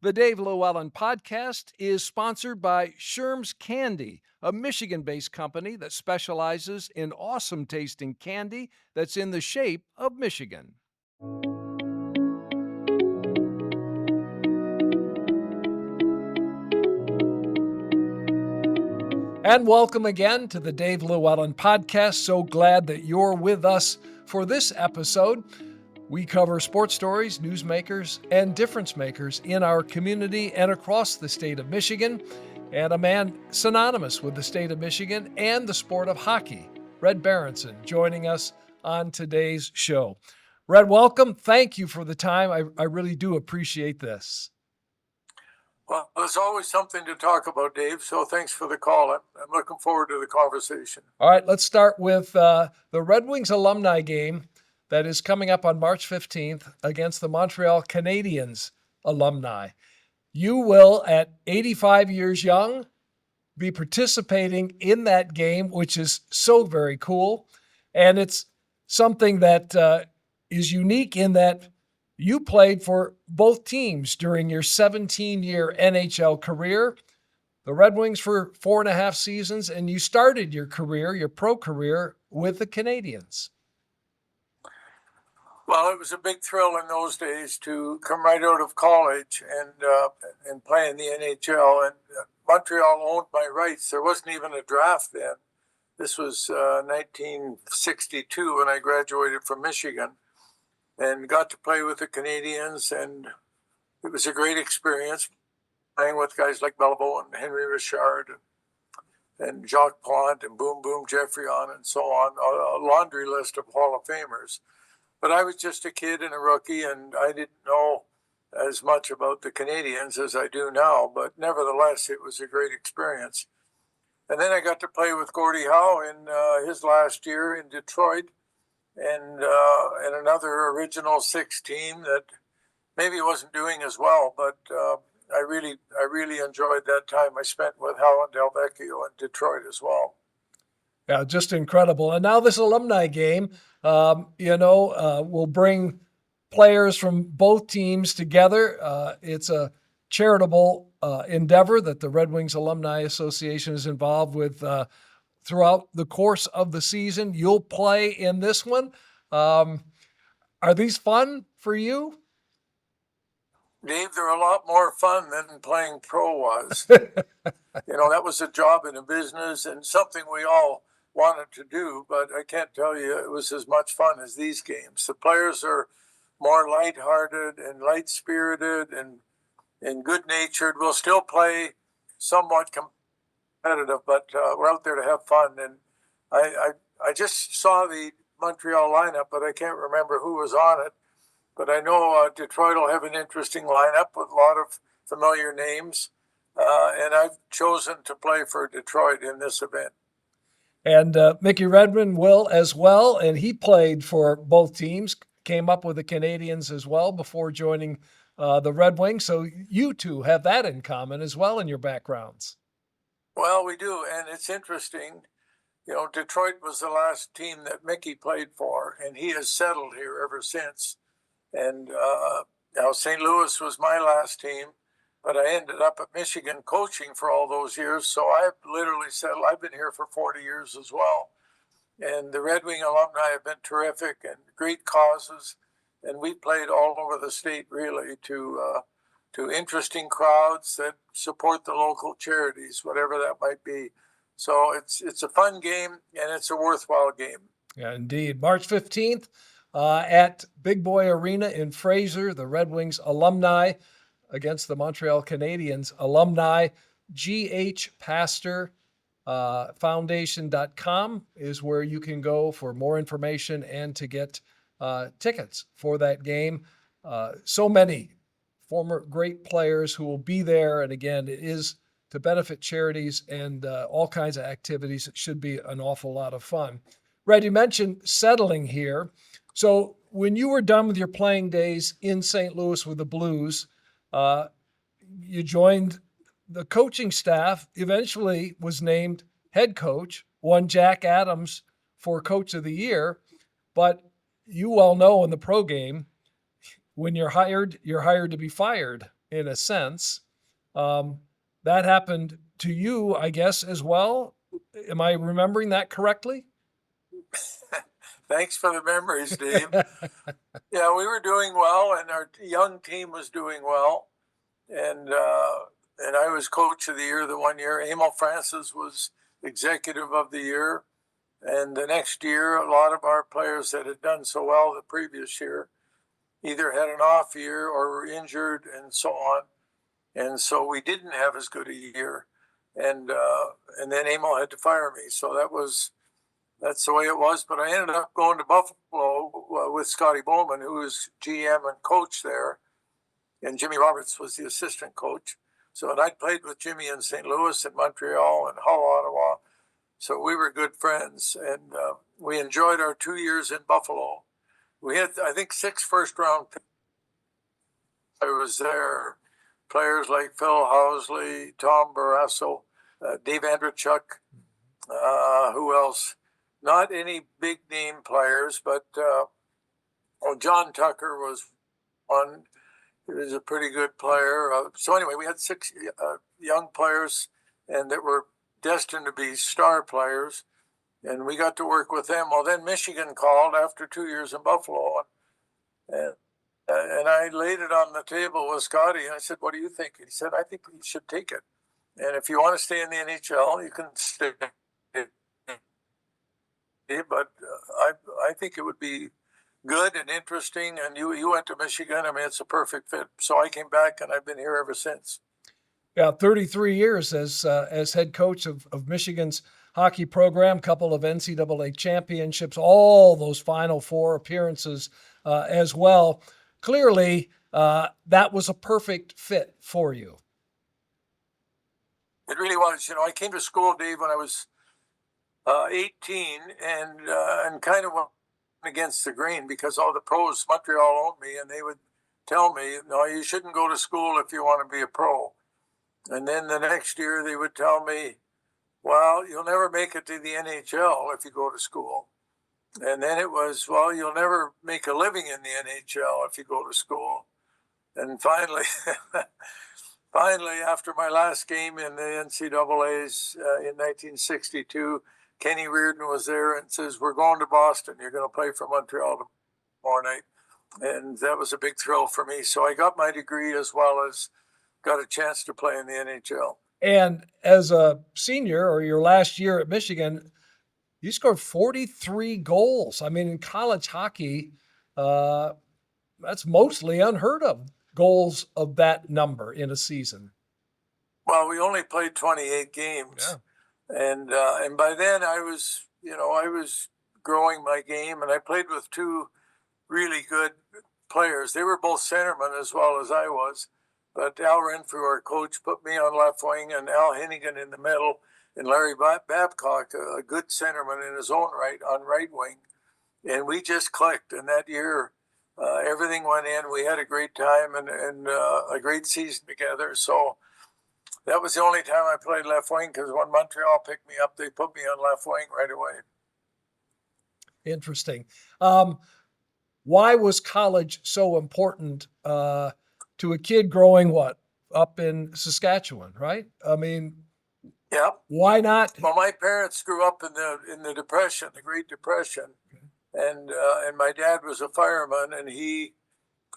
The Dave LewAllen Podcast is sponsored by Sherm's Candy, a Michigan-based company that specializes in awesome tasting candy that's in the shape of Michigan. And welcome again to the Dave LewAllen Podcast. So glad that you're with us for this episode. We cover sports stories, newsmakers, and difference makers in our community and across the state of Michigan. And a man synonymous with the state of Michigan and the sport of hockey, Red Berenson, joining us on today's show. Red, welcome. Thank you for the time. I really do appreciate this. Well, there's always something to talk about, Dave, so thanks for the call. I'm looking forward to the conversation. All right, let's start with the Red Wings alumni game that is coming up on March 15th against the Montreal Canadiens alumni. You will, at 85 years young, be participating in that game, which is so very cool. And it's something that is unique in that you played for both teams during your 17-year NHL career. The Red Wings for 4.5 seasons, and you started your career, your pro career, with the Canadiens. Well, it was a big thrill in those days to come right out of college and play in the NHL. And Montreal owned my rights. There wasn't even a draft then. This was 1962 when I graduated from Michigan and got to play with the Canadiens. And it was a great experience playing with guys like Beliveau and Henry Richard and Jacques Plante and Boom Boom Geoffrion and so on, a laundry list of Hall of Famers. But I was just a kid and a rookie, and I didn't know as much about the Canadiens as I do now. But nevertheless, it was a great experience. And then I got to play with Gordie Howe in his last year in Detroit, and another Original Six team that maybe wasn't doing as well, but I really enjoyed that time I spent with Howe and Delvecchio in Detroit as well. Yeah, just incredible. And now this alumni game, will bring players from both teams together. It's a charitable endeavor that the Red Wings Alumni Association is involved with throughout the course of the season. You'll play in this one. Are these fun for you? Dave, they're a lot more fun than playing pro was. That was a job in a business and something we all wanted to do, but I can't tell you it was as much fun as these games. The players are more lighthearted and light-spirited and good-natured. We'll still play somewhat competitive, but we're out there to have fun. And I just saw the Montreal lineup, but I can't remember who was on it. But I know Detroit will have an interesting lineup with a lot of familiar names, and I've chosen to play for Detroit in this event. And Mickey Redmond will as well, and he played for both teams, came up with the Canadiens as well before joining the Red Wings. So you two have that in common as well in your backgrounds. Well, we do, and it's interesting. Detroit was the last team that Mickey played for, and he has settled here ever since. And now St. Louis was my last team, but I ended up at Michigan coaching for all those years. So I've literally settled. I've been here for 40 years as well. And the Red Wing alumni have been terrific and great causes. And we played all over the state, really, to interesting crowds that support the local charities, whatever that might be. So it's a fun game, and it's a worthwhile game. Yeah, indeed. March 15th. At Big Boy Arena in Fraser, the Red Wings alumni against the Montreal Canadiens alumni. GHPastorFoundation.com is where you can go for more information and to get tickets for that game. So many former great players who will be there. And again, it is to benefit charities and all kinds of activities. It should be an awful lot of fun. Red, you mentioned settling here. So when you were done with your playing days in St. Louis with the Blues, you joined the coaching staff, eventually was named head coach, won Jack Adams for Coach of the Year. But you well know in the pro game, when you're hired to be fired. in a sense. That happened to you, I guess, as well. Am I remembering that correctly? Thanks for the memories, Dave. Yeah, we were doing well, and our young team was doing well, and I was coach of the year the one year. Emil Francis was executive of the year, and the next year, a lot of our players that had done so well the previous year either had an off year or were injured, and so on. And so we didn't have as good a year, and then Emil had to fire me. So that's the way it was. But I ended up going to Buffalo with Scotty Bowman, who was GM and coach there, and Jimmy Roberts was the assistant coach. So, and I'd played with Jimmy in St. Louis and Montreal and Hull, Ottawa. So we were good friends, and we enjoyed our 2 years in Buffalo. We had, I think, 6 first-round picks. I was there. Players like Phil Housley, Tom Barrasso, Dave Andrechuk, who else? Not any big name players, but John Tucker was one. He was a pretty good player. So anyway, we had 6 young players, and that were destined to be star players, and we got to work with them. Well, then Michigan called after 2 years in Buffalo, and I laid it on the table with Scotty, and I said, "What do you think?" He said, "I think you should take it, and if you want to stay in the NHL, you can stay. But I think it would be good and interesting, and you went to Michigan. I mean, it's a perfect fit." So I came back, and I've been here ever since. Yeah, 33 years as head coach of Michigan's hockey program, couple of NCAA championships, all those Final Four appearances as well. Clearly, that was a perfect fit for you. It really was. You know, I came to school, Dave, when I was 18, and kind of went against the grain because all the pros, Montreal owned me, and they would tell me, "No, you shouldn't go to school if you want to be a pro." And then the next year they would tell me, "Well, you'll never make it to the NHL if you go to school." And then it was, "Well, you'll never make a living in the NHL if you go to school." And finally, finally, after my last game in the NCAAs in 1962, Kenny Reardon was there and says, "We're going to Boston. You're going to play for Montreal tomorrow night." And that was a big thrill for me. So I got my degree as well as got a chance to play in the NHL. And as a senior, or your last year at Michigan, you scored 43 goals. I mean, in college hockey, that's mostly unheard of, goals of that number in a season. Well, we only played 28 games. Yeah. And by then I was growing my game, and I played with 2 really good players. They were both centermen as well as I was. But Al Renfrew, our coach, put me on left wing, and Al Hennigan in the middle, and Larry Babcock, a good centerman in his own right, on right wing. And we just clicked. And that year, everything went in. We had a great time and a great season together. So that was the only time I played left wing, because when Montreal picked me up, they put me on left wing right away. Interesting. Why was college so important to a kid growing up in Saskatchewan, right? I mean, yeah. Why not? Well, my parents grew up in the Depression, the Great Depression, and my dad was a fireman, and he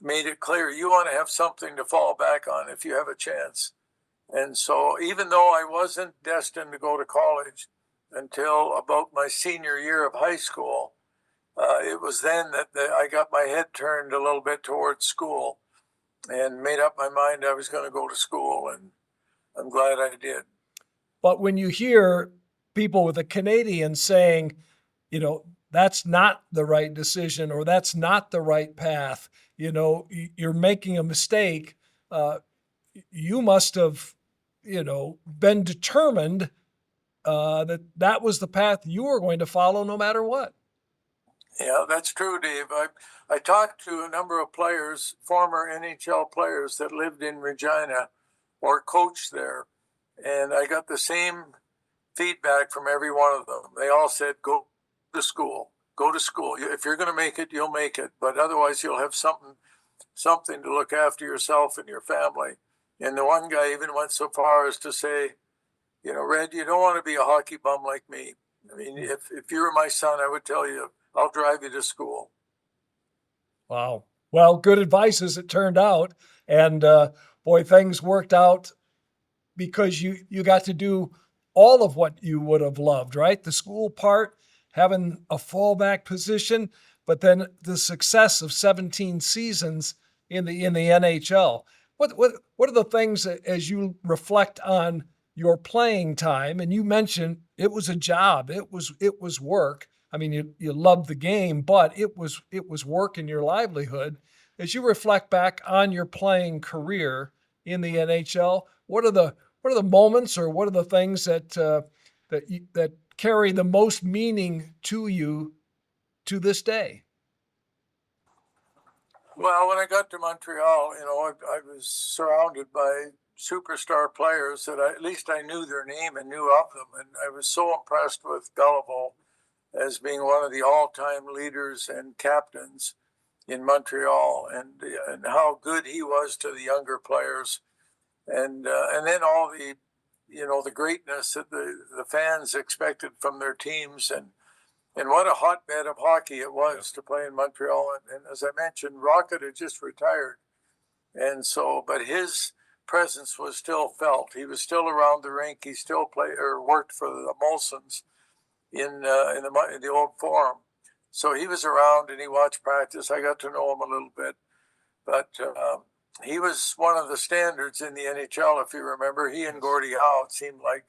made it clear you want to have something to fall back on if you have a chance. And so, even though I wasn't destined to go to college until about my senior year of high school, it was then that I got my head turned a little bit towards school, and made up my mind I was going to go to school, and I'm glad I did. But when you hear people with the Canadiens saying, that's not the right decision, or that's not the right path, you're making a mistake, you must have, been determined that was the path you were going to follow no matter what. Yeah, that's true, Dave. I talked to a number of players, former NHL players that lived in Regina or coached there, and I got the same feedback from every one of them. They all said, "Go to school. Go to school. If you're going to make it, you'll make it. But otherwise, you'll have something something to look after yourself and your family. And the one guy even went so far as to say, Red, you don't want to be a hockey bum like me. I mean, if you were my son, I would tell you, I'll drive you to school. Wow. Well, good advice as it turned out. And boy, things worked out because you got to do all of what you would have loved, right? The school part, having a fallback position, but then the success of 17 seasons in the NHL. What are the things that, as you reflect on your playing time, and you mentioned it was a job, it was work. I mean, you loved the game, but it was work in your livelihood. As you reflect back on your playing career in the NHL, what are the moments, or what are the things that carry the most meaning to you to this day? Well, when I got to Montreal, I was surrounded by superstar players that at least I knew their name and knew of them. And I was so impressed with Beliveau as being one of the all-time leaders and captains in Montreal, and how good he was to the younger players. And then all the greatness that the fans expected from their teams, and what a hotbed of hockey it was to play in Montreal. And as I mentioned, Rocket had just retired, and so but his presence was still felt. He was still around the rink. He still played or worked for the Molsons in the old Forum. So he was around and he watched practice. I got to know him a little bit, but he was one of the standards in the NHL. If you remember, he and Gordie Howe, it seemed like,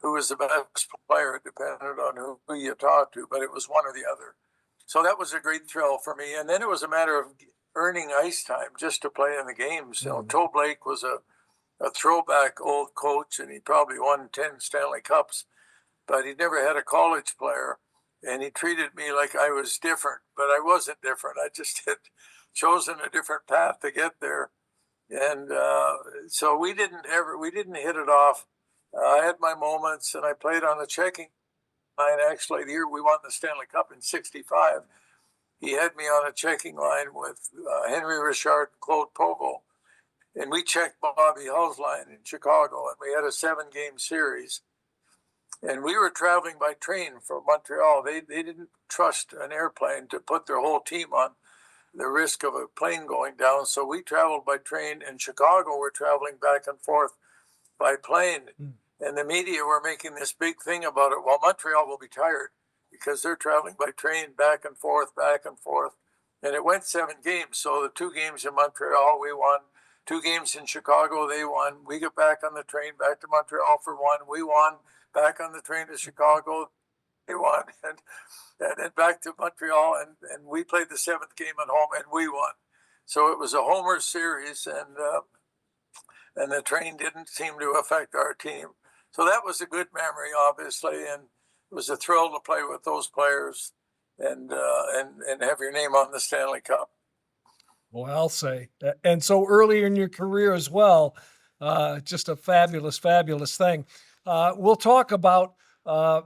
who was the best player. It depended on who you talked to, but it was one or the other. So that was a great thrill for me. And then it was a matter of earning ice time just to play in the games. Toe Blake was a throwback old coach, and he probably won 10 Stanley Cups, but he never had a college player. And he treated me like I was different, but I wasn't different. I just had chosen a different path to get there. And so we didn't hit it off. I had my moments, and I played on the checking line. Actually, the year we won the Stanley Cup in '65, he had me on a checking line with Henry Richard and Claude Provo. And we checked Bobby Hull's line in Chicago, and we had a 7-game series. And we were traveling by train from Montreal. They didn't trust an airplane to put their whole team on the risk of a plane going down. So we traveled by train. In Chicago, we're traveling back and forth by plane. And the media were making this big thing about it. Well, Montreal will be tired because they're traveling by train back and forth, back and forth. And it went 7 games. So the 2 games in Montreal, we won. 2 games in Chicago, they won. We got back on the train back to Montreal for 1. We won. Back on the train to Chicago, they won. And then back to Montreal, and we played the 7th game at home, and we won. So it was a homer series, and the train didn't seem to affect our team. So that was a good memory, obviously, and it was a thrill to play with those players and have your name on the Stanley Cup. Well, I'll say. And so early in your career as well, just a fabulous, fabulous thing. We'll talk about the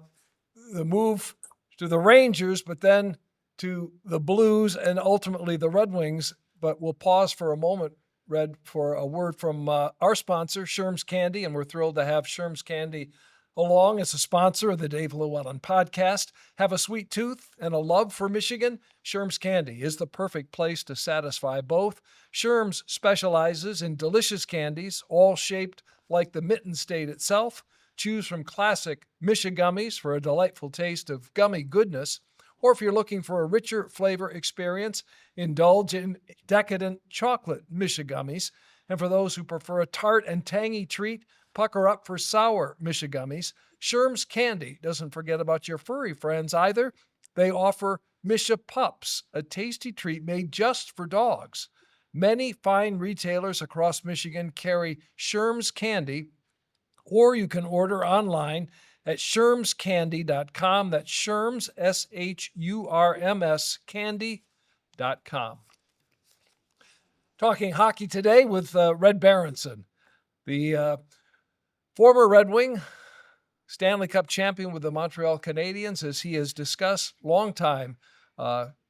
move to the Rangers, but then to the Blues and ultimately the Red Wings. But we'll pause for a moment, Red, for a word from our sponsor, Sherm's Candy, and we're thrilled to have Sherm's Candy along as a sponsor of the Dave LewAllen Podcast. Have a sweet tooth and a love for Michigan? Sherm's Candy is the perfect place to satisfy both. Sherm's specializes in delicious candies, all shaped like the Mitten State itself. Choose from classic Michigummies for a delightful taste of gummy goodness, or if you're looking for a richer flavor experience, indulge in decadent chocolate Michigummies. And for those who prefer a tart and tangy treat, pucker up for sour Michigummies. Sherm's Candy doesn't forget about your furry friends either. They offer Misha Pups, a tasty treat made just for dogs. Many fine retailers across Michigan carry Sherm's Candy, or you can order online at shermscandy.com. That's Sherms, SHURMS, candy.com. Talking hockey today with Red Berenson, the former Red Wing, Stanley Cup champion with the Montreal Canadiens, as he has discussed, longtime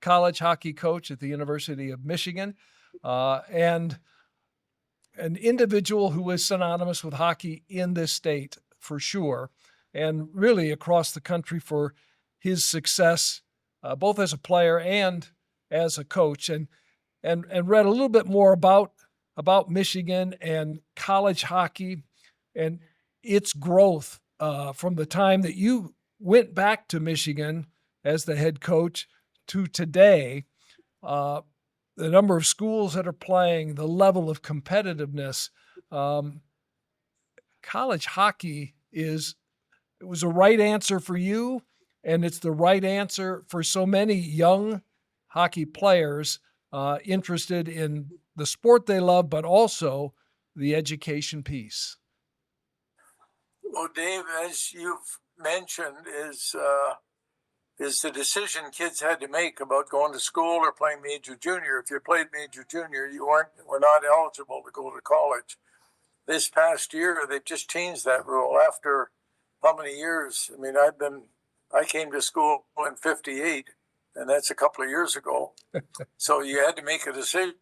college hockey coach at the University of Michigan. and an individual who is synonymous with hockey in this state for sure, and really across the country for his success, both as a player and as a coach. And read a little bit more about Michigan and college hockey and its growth from the time that you went back to Michigan as the head coach to today. The number of schools that are playing, the level of competitiveness. College hockey it was a right answer for you, and it's the right answer for so many young hockey players interested in the sport they love, but also the education piece. Well, Dave, as you've mentioned, is the decision kids had to make about going to school or playing major junior. If you played major junior, were not eligible to go to college. This past year, they've just changed that rule after how many years? I mean, I came to school in '58, and that's a couple of years ago. So you had to make a decision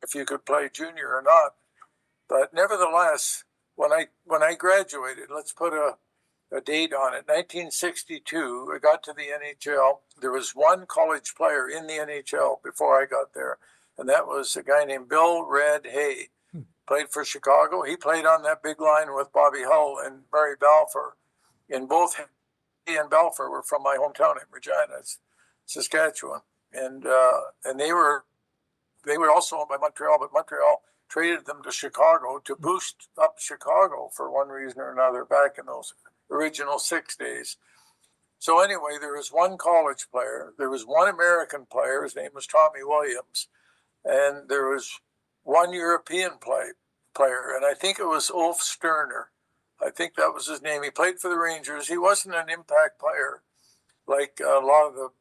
if you could play junior or not. But nevertheless, when I graduated, let's put a date on it. 1962, I got to the NHL. There was one college player in the NHL before I got there, and that was a guy named Bill Red Hay. Played for Chicago. He played on that big line with Bobby Hull and Murray Balfour. In both he and Balfour were from my hometown in Regina, Saskatchewan, and they were also owned by Montreal, but Montreal traded them to Chicago to boost up Chicago for one reason or another back in those original 6 days. So anyway, there was one college player. There was one American player. His name was Tommy Williams. And there was one European player. And I think it was Ulf Sterner. I think that was his name. He played for the Rangers. He wasn't an impact player like a lot of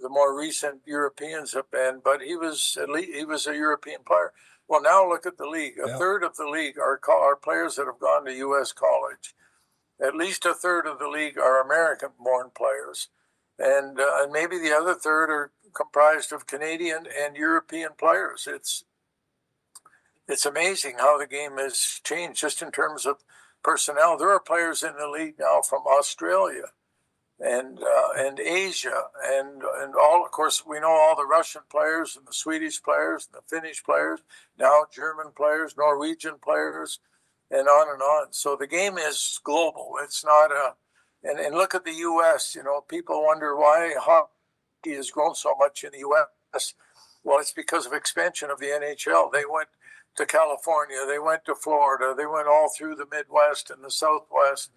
the more recent Europeans have been, but he was a European player. Well, now look at the league. A third of the league are players that have gone to U.S. college. At least a third of the league are American-born players, and maybe the other third are comprised of Canadian and European players. It's amazing how the game has changed just in terms of personnel. There are players in the league now from Australia and Asia and all. Of course, we know all the Russian players and the Swedish players and the Finnish players. Now German players, Norwegian players. And on and on. So the game is global. It's not and look at the U.S. You know, people wonder why hockey has grown so much in the U.S. Well, it's because of expansion of the NHL. They went to California, they went to Florida, they went all through the Midwest and the Southwest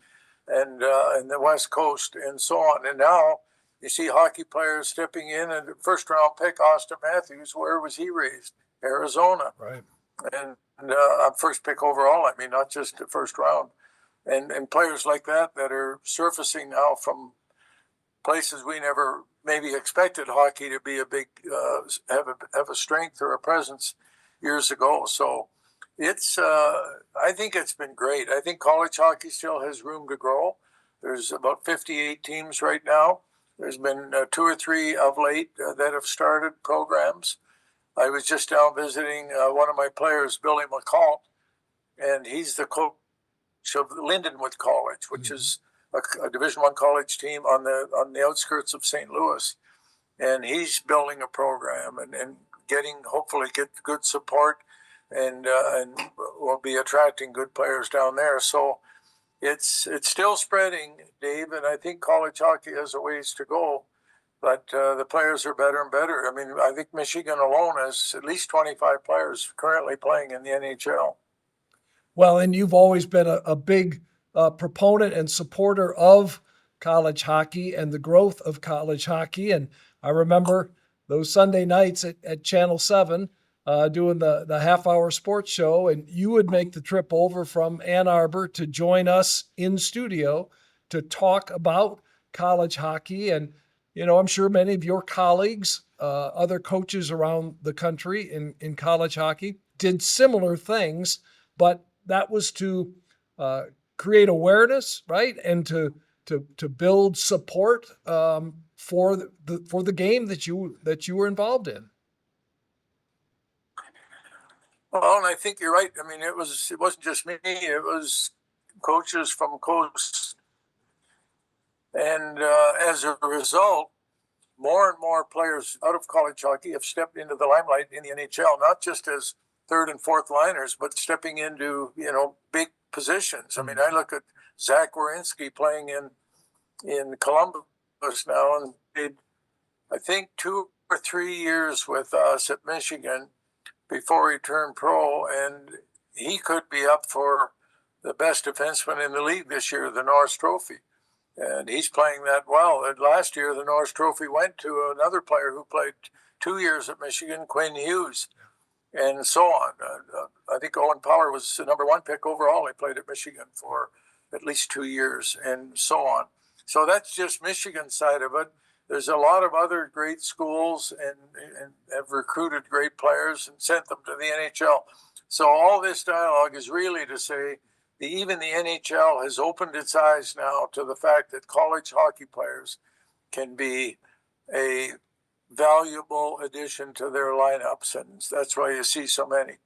and the West Coast and so on. And now you see hockey players stepping in, and the first round pick, Austin Matthews, where was he raised? Arizona. Right. And first pick overall, I mean, not just the first round. And players like that are surfacing now from places we never maybe expected hockey to be a big, have a strength or a presence years ago. So I think it's been great. I think college hockey still has room to grow. There's about 58 teams right now. There's been 2 or 3 of late that have started programs. I was just down visiting one of my players, Billy McCall, and he's the coach of Lindenwood College, which is a Division I college team on the outskirts of St. Louis. And he's building a program and hopefully get good support and will be attracting good players down there. So it's still spreading, Dave, and I think college hockey has a ways to go. But the players are better and better. I mean, I think Michigan alone has at least 25 players currently playing in the NHL. Well, and you've always been a big proponent and supporter of college hockey and the growth of college hockey. And I remember those Sunday nights at Channel 7 doing the half-hour sports show, and you would make the trip over from Ann Arbor to join us in studio to talk about college hockey. And you know, I'm sure many of your colleagues, other coaches around the country in college hockey, did similar things, but that was to create awareness, right, and to build support for the game that you were involved in. Well, and I think you're right. I mean, it wasn't just me. It was coaches from coast, and as a result, more and more players out of college hockey have stepped into the limelight in the NHL, not just as third and fourth liners, but stepping into big positions. I mean, I look at Zach Werenski playing in Columbus now, and played, I think, 2 or 3 years with us at Michigan before he turned pro, and he could be up for the best defenseman in the league this year, the Norris Trophy. And he's playing that well. And last year, the Norris Trophy went to another player who played 2 years at Michigan, Quinn Hughes, and so on. I think Owen Power was the number 1 pick overall. He played at Michigan for at least 2 years, and so on. So that's just Michigan's side of it. There's a lot of other great schools and have recruited great players and sent them to the NHL. So all this dialogue is really to say even the NHL has opened its eyes now to the fact that college hockey players can be a valuable addition to their lineups, and that's why you see so many.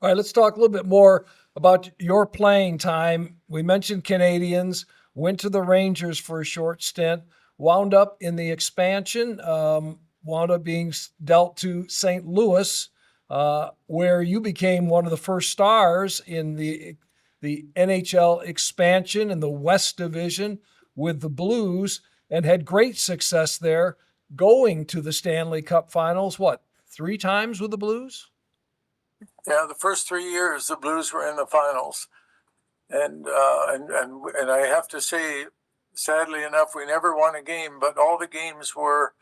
All right, let's talk a little bit more about your playing time. We mentioned Canadiens, went to the Rangers for a short stint, wound up in the expansion, wound up being dealt to St. Louis, where you became one of the first stars in the NHL expansion in the West Division with the Blues, and had great success there, going to the Stanley Cup Finals, 3 times with the Blues? Yeah, the first 3 years the Blues were in the finals, and I have to say, sadly enough, we never won a game, but all the games were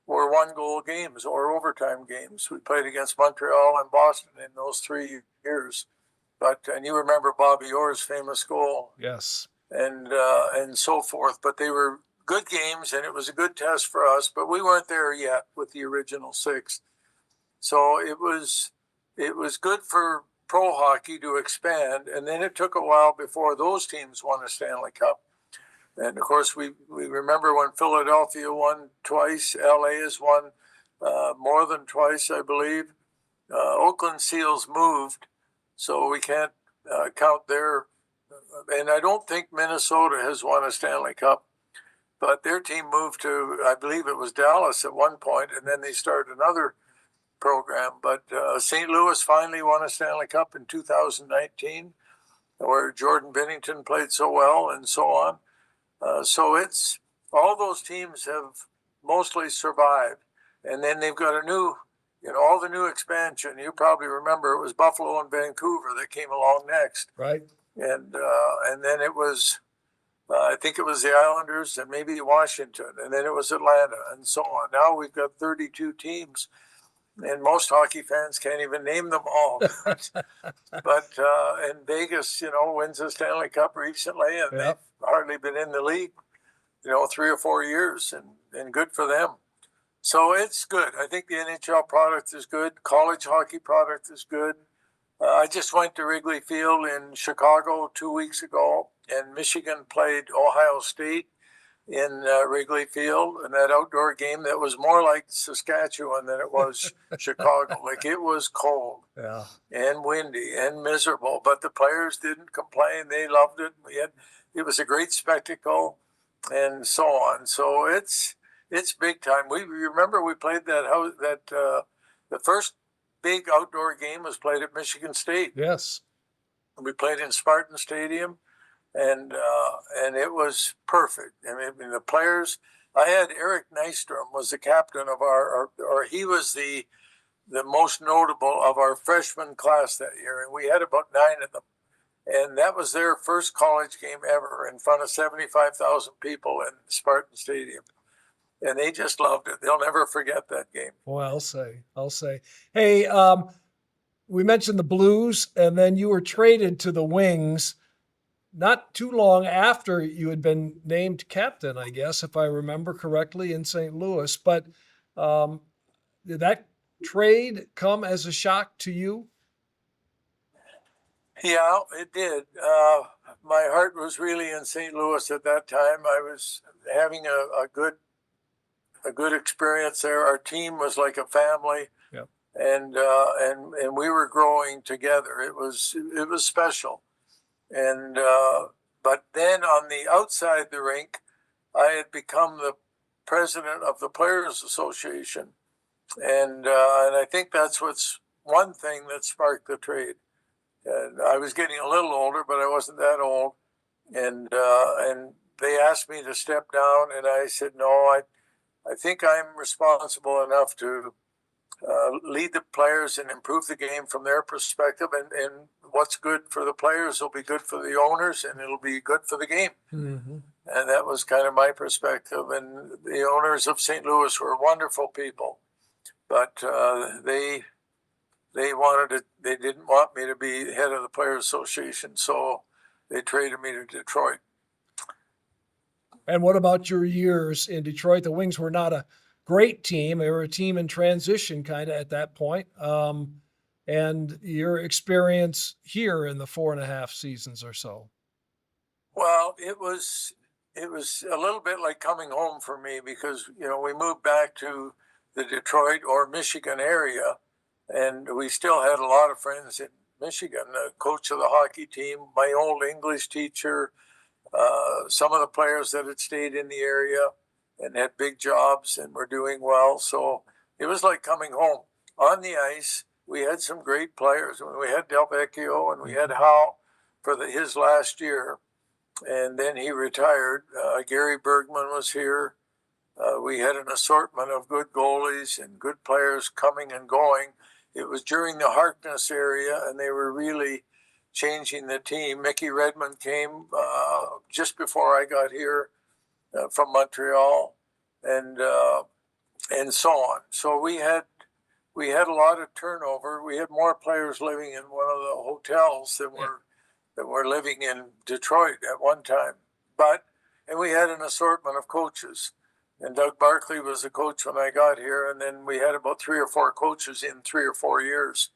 1-goal games or overtime games. We played against Montreal and Boston in those 3 years. And you remember Bobby Orr's famous goal. Yes. And so forth. But they were good games, and it was a good test for us. But we weren't there yet with the original 6. So it was good for pro hockey to expand. And then it took a while before those teams won a Stanley Cup. And of course, we remember when Philadelphia won twice. LA has won more than twice, I believe. Oakland Seals moved, so we can't count their. And I don't think Minnesota has won a Stanley Cup, but their team moved to, I believe it was Dallas at one point, and then they started another program. But St. Louis finally won a Stanley Cup in 2019, where Jordan Binnington played so well, and so on. So it's all those teams have mostly survived, and then they've got a new. All the new expansion, you probably remember it was Buffalo and Vancouver that came along next. Right. And then it was, I think it was the Islanders and maybe Washington, and then it was Atlanta, and so on. Now we've got 32 teams, and most hockey fans can't even name them all. But and Vegas, wins the Stanley Cup recently, and they've hardly been in the league, 3 or 4 years, and good for them. So it's good. I think the NHL product is good. College hockey product is good. I just went to Wrigley Field in Chicago 2 weeks ago, and Michigan played Ohio State in Wrigley Field, and that outdoor game that was more like Saskatchewan than it was Chicago. Like, it was cold and windy and miserable, but the players didn't complain. They loved it. It was a great spectacle, and so on. So it's big time. We remember we played the first big outdoor game was played at Michigan State. Yes. We played in Spartan Stadium, and it was perfect. I mean, the players. I had Eric Nystrom was the captain of or he was the most notable of our freshman class that year, and we had about 9 of them. And that was their first college game ever in front of 75,000 people in Spartan Stadium. And they just loved it. They'll never forget that game. Well, I'll say. Hey, we mentioned the Blues, and then you were traded to the Wings not too long after you had been named captain, I guess, if I remember correctly, in St. Louis. But did that trade come as a shock to you? Yeah, it did. My heart was really in St. Louis at that time. I was having a good experience there. Our team was like a family. Yep. and we were growing together. It was special. And but then on the outside the rink, I had become the president of the Players Association, and I think that's what's one thing that sparked the trade. And I was getting a little older, but I wasn't that old, and they asked me to step down, and I said no. I think I'm responsible enough to lead the players and improve the game from their perspective, and what's good for the players will be good for the owners, and it'll be good for the game. Mm-hmm. And that was kind of my perspective. And the owners of St. Louis were wonderful people, but they wanted it. They didn't want me to be head of the Players Association, so they traded me to Detroit. And what about your years in Detroit? The Wings were not a great team. They were a team in transition kind of at that point. And your experience here in the 4.5 seasons or so? Well, it was a little bit like coming home for me, because we moved back to the Detroit or Michigan area, and we still had a lot of friends in Michigan. The coach of the hockey team, my old English teacher, some of the players that had stayed in the area and had big jobs and were doing well. So it was like coming home. On the ice, we had some great players. We had Del Vecchio and we had Howe for his last year, and then he retired. Gary Bergman was here. We had an assortment of good goalies and good players coming and going. It was during the Harkness area, and they were really changing the team. Mickey Redmond came just before I got here from Montreal, and so on. So we had a lot of turnover. We had more players living in one of the hotels than were living in Detroit at one time. And we had an assortment of coaches. And Doug Barkley was the coach when I got here, and then we had about 3 or 4 coaches in 3 or 4 years.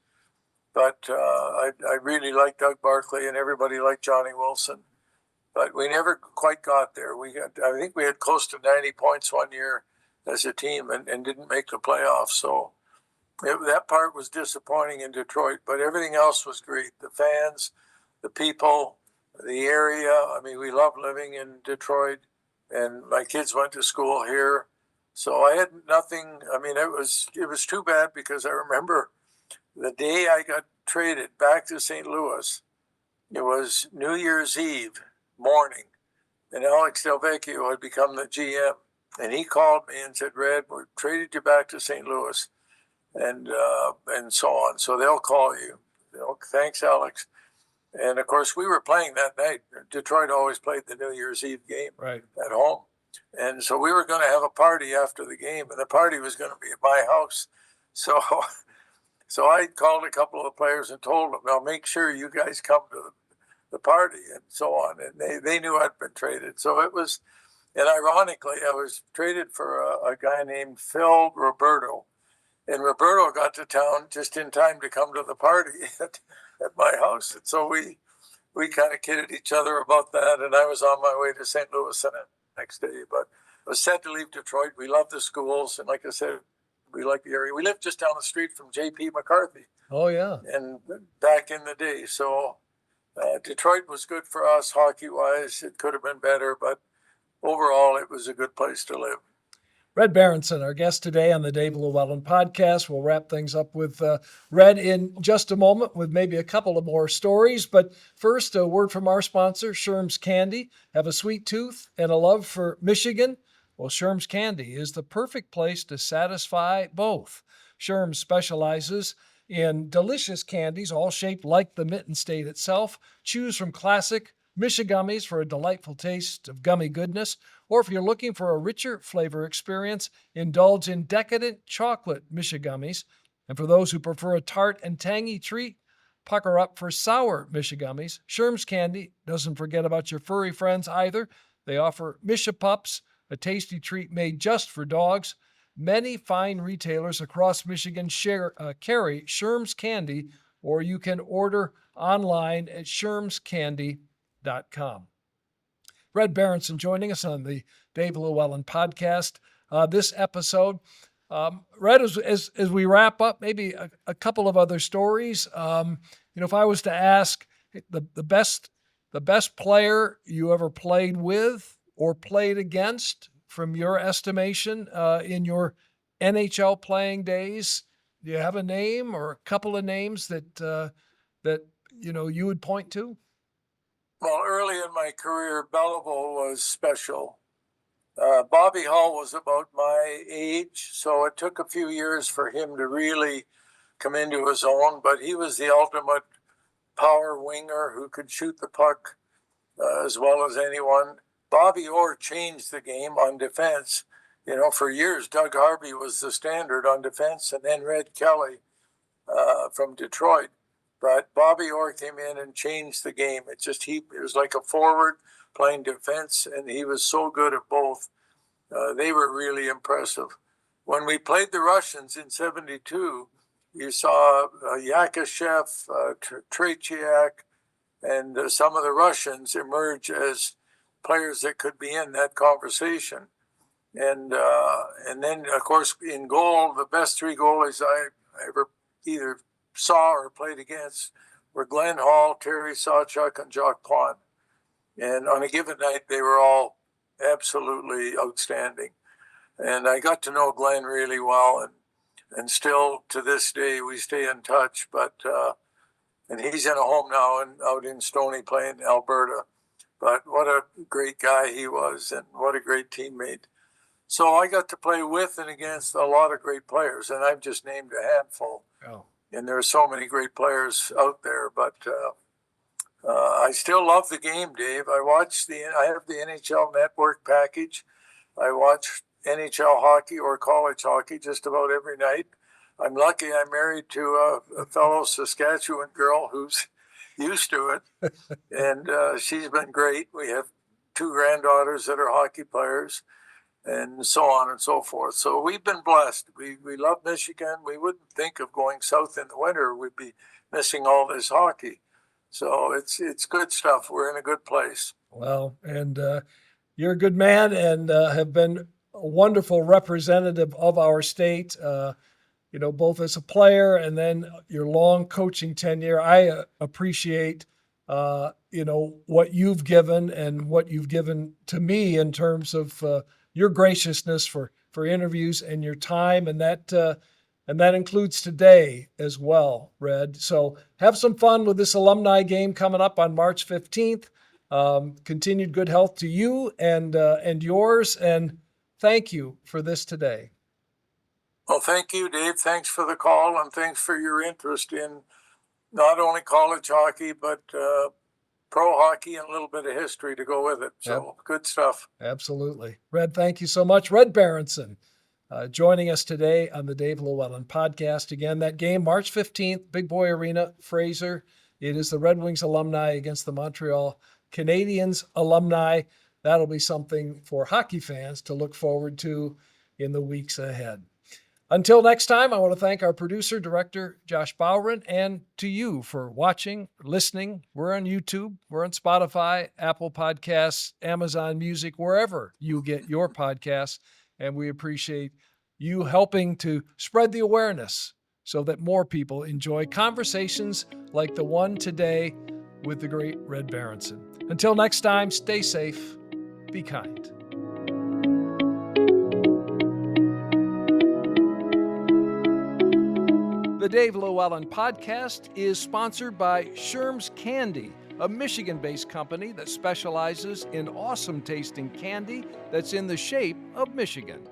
But I really liked Doug Barkley, and everybody liked Johnny Wilson. But we never quite got there. I think we had close to 90 points one year as a team, and didn't make the playoffs. So that part was disappointing in Detroit, but everything else was great. The fans, the people, the area. I mean, we loved living in Detroit, and my kids went to school here. So I had nothing. I mean, it was too bad, because I remember the day I got traded back to St. Louis, it was New Year's Eve morning, and Alex Delvecchio had become the GM, and he called me and said, "Red, we traded you back to St. Louis, and so on. So they'll call you. Thanks, Alex." And of course, we were playing that night. Detroit always played the New Year's Eve game at home, and so we were going to have a party after the game, and the party was going to be at my house. So I called a couple of the players and told them, "Now make sure you guys come to the party," and so on. And they knew I'd been traded. So it was, and ironically, I was traded for a guy named Phil Roberto. And Roberto got to town just in time to come to the party at my house. And so we kind of kidded each other about that. And I was on my way to St. Louis the next day. But I was set to leave Detroit. We loved the schools. And like I said, we liked the area. We lived just down the street from J.P. McCarthy. Oh, yeah. And back in the day. So Detroit was good for us hockey-wise. It could have been better, but overall, it was a good place to live. Red Berenson, our guest today on the Dave LewAllen Podcast. We'll wrap things up with Red in just a moment with maybe a couple of more stories. But first, a word from our sponsor, Sherm's Candy. Have a sweet tooth and a love for Michigan? Well, Sherm's Candy is the perfect place to satisfy both. Sherm specializes in delicious candies, all shaped like the Mitten State itself. Choose from classic Michigummies for a delightful taste of gummy goodness, or if you're looking for a richer flavor experience, indulge in decadent chocolate Michigummies. And for those who prefer a tart and tangy treat, pucker up for sour Michigummies. Sherm's Candy doesn't forget about your furry friends either. They offer Mishipups, a tasty treat made just for dogs. Many fine retailers across Michigan carry Sherm's Candy, or you can order online at shermscandy.com. Red Berenson joining us on the Dave LewAllen Podcast. This episode, Red, as we wrap up, maybe a couple of other stories. If I was to ask the best player you ever played with or played against, from your estimation, in your NHL playing days, do you have a name or a couple of names that you would point to? Well, early in my career, Beliveau was special. Bobby Hull was about my age, so it took a few years for him to really come into his own, but he was the ultimate power winger who could shoot the puck as well as anyone. Bobby Orr changed the game on defense. For years, Doug Harvey was the standard on defense, and then Red Kelly from Detroit. But Bobby Orr came in and changed the game. It was like a forward playing defense, and he was so good at both. They were really impressive. When we played the Russians in '72, you saw Yakashev, Tretiak, and some of the Russians emerge as players that could be in that conversation. And then, of course, in goal, the best three goalies I ever either saw or played against were Glenn Hall, Terry Sawchuk, and Jacques Plante. And on a given night, they were all absolutely outstanding. And I got to know Glenn really well, and still to this day we stay in touch. But and he's in a home now and out in Stoney playing Alberta. But what a great guy he was, and what a great teammate. So I got to play with and against a lot of great players, and I've just named a handful. Oh. And there are so many great players out there, but I still love the game, Dave. I have the NHL Network package. I watch NHL hockey or college hockey just about every night. I'm lucky I'm married to a fellow Saskatchewan girl who's used to it, and she's been great. We have two granddaughters that are hockey players, and so on and so forth. So we've been blessed. We love Michigan. We wouldn't think of going south in the winter. We'd be missing all this hockey. So it's good stuff. We're in a good place. Well, and you're a good man and have been a wonderful representative of our state, both as a player and then your long coaching tenure. I appreciate, what you've given and what you've given to me in terms of your graciousness for interviews and your time, and that includes today as well, Red. So have some fun with this alumni game coming up on March 15th. Continued good health to you and yours, and thank you for this today. Well, thank you, Dave. Thanks for the call, and thanks for your interest in not only college hockey, but pro hockey and a little bit of history to go with it. So Good stuff. Absolutely. Red, thank you so much. Red Berenson joining us today on the Dave LewAllen Podcast. Again, that game, March 15th, Big Boy Arena, Fraser. It is the Red Wings alumni against the Montreal Canadiens alumni. That'll be something for hockey fans to look forward to in the weeks ahead. Until next time, I want to thank our producer, director, Josh Bowron, and to you for watching, listening. We're on YouTube, we're on Spotify, Apple Podcasts, Amazon Music, wherever you get your podcasts. And we appreciate you helping to spread the awareness so that more people enjoy conversations like the one today with the great Red Berenson. Until next time, stay safe, be kind. The Dave LewAllen Podcast is sponsored by Sherm's Candy, a Michigan-based company that specializes in awesome tasting candy that's in the shape of Michigan.